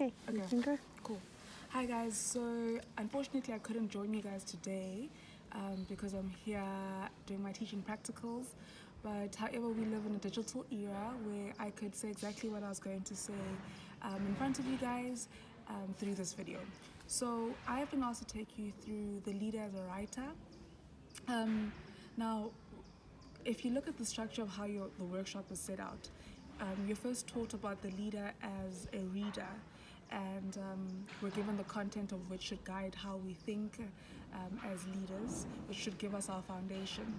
Okay, you can go. Cool. Hi guys, so unfortunately I couldn't join you guys today because I'm here doing my teaching practicals, but however we live in a digital era where I could say exactly what I was going to say in front of you guys through this video. So I have been asked to take you through the leader as a writer. Now, if you look at the structure of how the workshop is set out, you're first taught about the leader as a reader, and we're given the content of which should guide how we think as leaders, which should give us our foundation.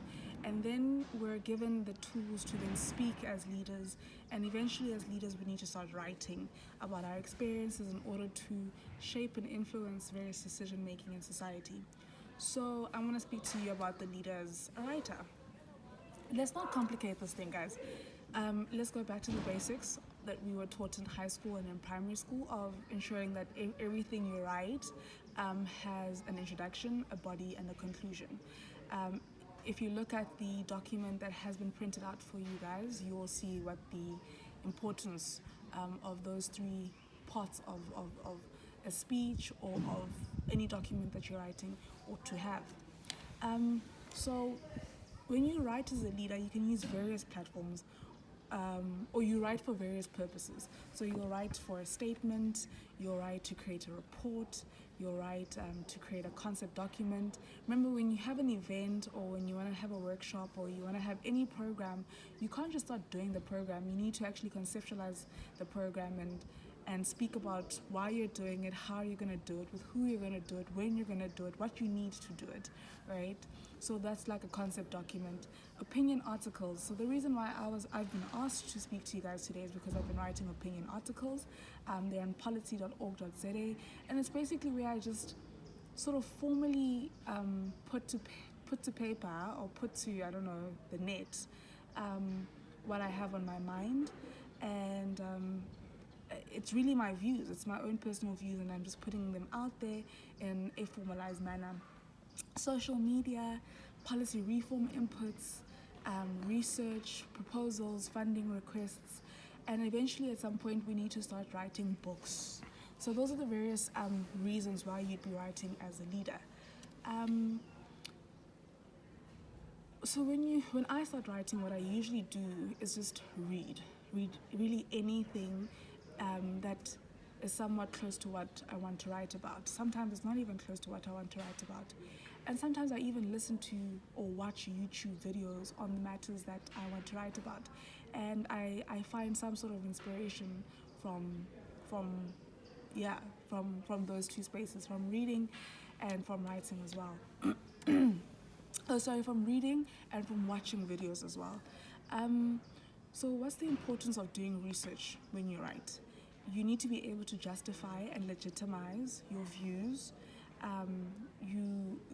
And then we're given the tools to then speak as leaders, and eventually as leaders we need to start writing about our experiences in order to shape and influence various decision making in society. So I want to speak to you about the leader as a writer. Let's not complicate this thing, guys. Let's go back to the basics that we were taught in high school and in primary school of ensuring that everything you write has an introduction, a body, and a conclusion. If you look at the document that has been printed out for you guys, you will see what the importance of those three parts of a speech or of any document that you're writing ought to have. So when you write as a leader, you can use various platforms, or you write for various purposes. So you'll write for a statement, you'll write to create a report, you'll write to create a concept document. Remember, when you have an event or when you want to have a workshop or you want to have any program, you can't just start doing the program. You need to actually conceptualize the program and speak about why you're doing it, how you're going to do it, with who you're going to do it, when you're going to do it, what you need to do it, right? So that's like a concept document. Opinion articles. So the reason why I've been asked to speak to you guys today is because I've been writing opinion articles. They're on policy.org.za, and it's basically where I just sort of formally put to paper or put to, I don't know, the net, what I have on my mind, and it's really my views. It's my own personal views, and I'm just putting them out there in a formalized manner. Social media, policy reform inputs, research, proposals, funding requests, and eventually at some point we need to start writing books. So those are the various reasons why you'd be writing as a leader. So when I start writing, what I usually do is just read really anything that is somewhat close to what I want to write about. Sometimes it's not even close to what I want to write about. And sometimes I even listen to or watch YouTube videos on the matters that I want to write about. And I find some sort of inspiration from those two spaces, from reading and from writing as well. From reading and from watching videos as well. So what's the importance of doing research when you write? You need to be able to justify and legitimize your views.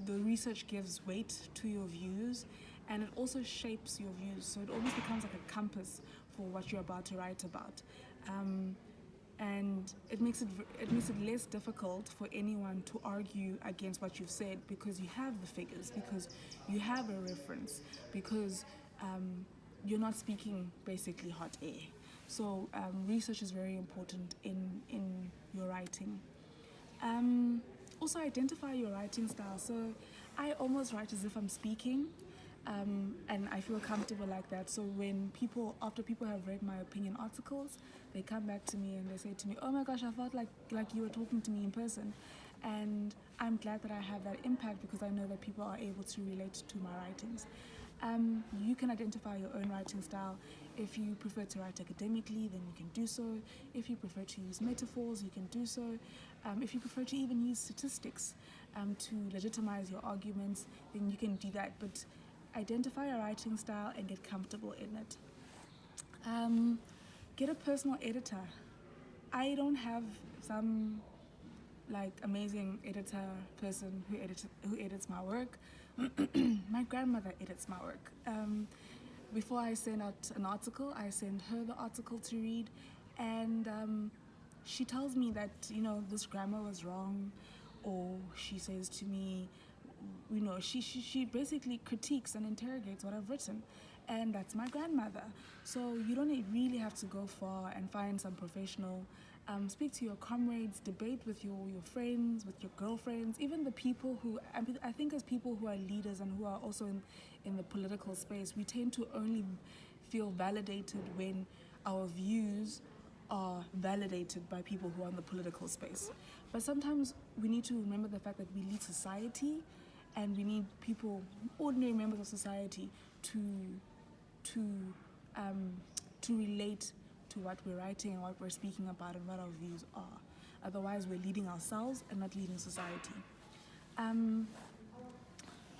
The research gives weight to your views, and it also shapes your views. So it almost becomes like a compass for what you're about to write about. And it makes it less difficult for anyone to argue against what you've said, because you have the figures, because you have a reference, because you're not speaking basically hot air. So research is very important in your writing. Also, identify your writing style. So I almost write as if I'm speaking, and I feel comfortable like that. So after people have read my opinion articles, they come back to me and they say to me, "Oh my gosh, I felt like you were talking to me in person." And I'm glad that I have that impact, because I know that people are able to relate to my writings. You can identify your own writing style. If you prefer to write academically, then you can do so. If you prefer to use metaphors, you can do so. If you prefer to even use statistics to legitimize your arguments, then you can do that. But identify your writing style and get comfortable in it. Get a personal editor. I don't have some amazing editor person who edits my work. My grandmother edits my work. Before I send out an article, I send her the article to read, and she tells me that this grammar was wrong, or she says to me, she basically critiques and interrogates what I've written, and that's my grandmother. So you don't really have to go far and find some professional Speak to your comrades, debate with your friends, with your girlfriends, even the people who, I think as people who are leaders and who are also in the political space, we tend to only feel validated when our views are validated by people who are in the political space. But sometimes we need to remember the fact that we lead society, and we need people, ordinary members of society, to to um, to relate to what we're writing and what we're speaking about and what our views are. Otherwise, we're leading ourselves and not leading society.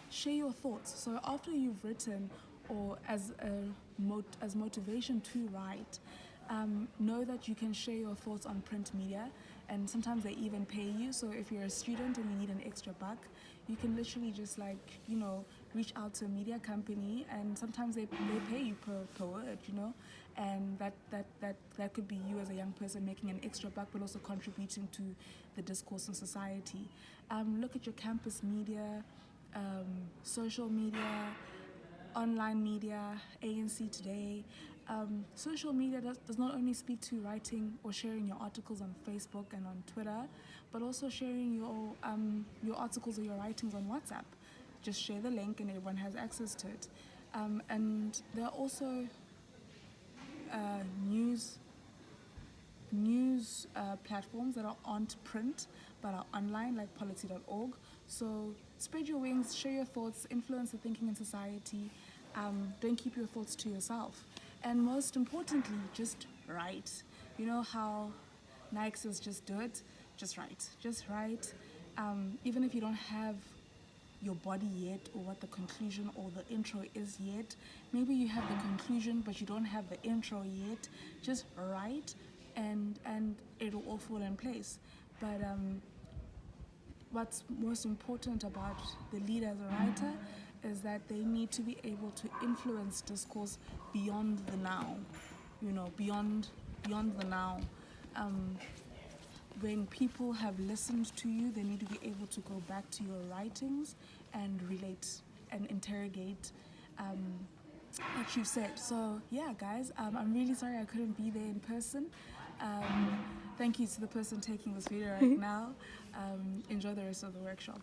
Share your thoughts. So after you've written, or as as motivation to write, know that you can share your thoughts on print media, and sometimes they even pay you. So if you're a student and you need an extra buck, you can literally just reach out to a media company, and sometimes they pay you per word, and that could be you as a young person making an extra buck, but also contributing to the discourse in society. Look at your campus media, social media, online media, ANC Today. Social media does not only speak to writing or sharing your articles on Facebook and on Twitter, but also sharing your articles or your writings on WhatsApp. Just share the link and everyone has access to it. And there are also news platforms that aren't print but are online, like policy.org. So spread your wings, share your thoughts, influence the thinking in society. Don't keep your thoughts to yourself. And most importantly, just write. You know how Nike says just do it? Just write. Just write. Even if you don't have your body yet, or what the conclusion or the intro is yet. Maybe you have the conclusion but you don't have the intro yet. Just write, and it'll all fall in place. But what's most important about the leader as a writer is that they need to be able to influence discourse beyond the now, beyond the now. When people have listened to you, they need to be able to go back to your writings and relate and interrogate what you said. So yeah, guys, I'm really sorry I couldn't be there in person. Thank you to the person taking this video right now. Enjoy the rest of the workshop.